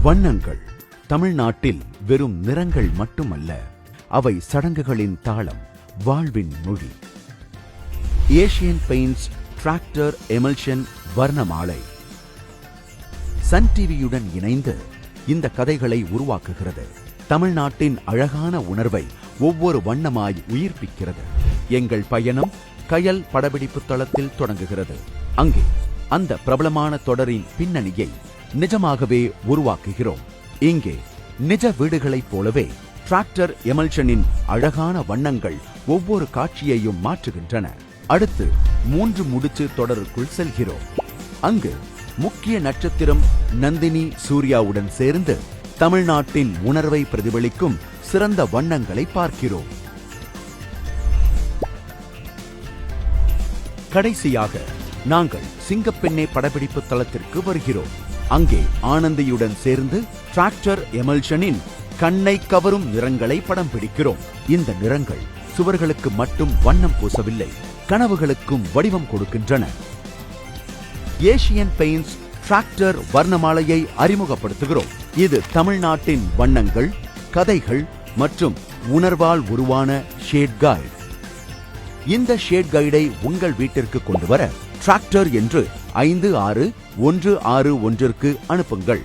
வண்ணங்கள் தமிழ்நாட்டில் வெறும் நிறங்கள் மட்டுமல்ல, அவை சடங்குகளின் தாளம், வாழ்வின் மொழி. ஏசியன் பெயிண்ட்ஸ் டிராக்டர் எமல்ஷன் வர்ணமாலை சன் டிவியுடன் இணைந்து இந்த கதைகளை உருவாக்குகிறது. தமிழ்நாட்டின் அழகான உணர்வை ஒவ்வொரு வண்ணமாய் உயிர்ப்பிக்கிறது. எங்கள் பயணம் கயல் படப்பிடிப்பு தளத்தில் தொடங்குகிறது. அங்கே அந்த பிரபலமான தொடரின் பின்னணியை நிஜமாகவே உருவாக்குகிறோம். இங்கே நிஜ வீடுகளைப் போலவே டிராக்டர் எமல்ஷனின் அழகான வண்ணங்கள் ஒவ்வொரு காட்சியையும் மாற்றுகின்றன. அடுத்து 3 முடிச்சு தொடருக்குள் செல்கிறோம். அங்கு முக்கிய நட்சத்திரம் நந்தினி சூர்யாவுடன் சேர்ந்து தமிழ்நாட்டின் உணர்வை பிரதிபலிக்கும் சிறந்த வண்ணங்களை பார்க்கிறோம். கடைசியாக நாங்கள் சிங்கப்பெண்ணே படப்பிடிப்பு தளத்திற்கு வருகிறோம். அங்கே ஆனந்தியுடன் சேர்ந்து டிராக்டர் எமல்ஷனின் கண்ணை கவரும் நிறங்களை படம் பிடிக்கிறோம். இந்த நிறங்கள் சுவர்களுக்கு மட்டும் வண்ணம் பூசவில்லை, கனவுகளுக்கும் வடிவம் கொடுக்கின்றன. ஏசியன் பெயிண்ட்ஸ் டிராக்டர் வர்ணமாலையை அறிமுகப்படுத்துகிறோம். இது தமிழ்நாட்டின் வண்ணங்கள், கதைகள் மற்றும் உணர்வால் உருவான ஷேட் கைடு. இந்த ஷேட் கைடை உங்கள் வீட்டிற்கு கொண்டு வர டிராக்டர் என்று 56 161க்கு அனுப்புங்கள்.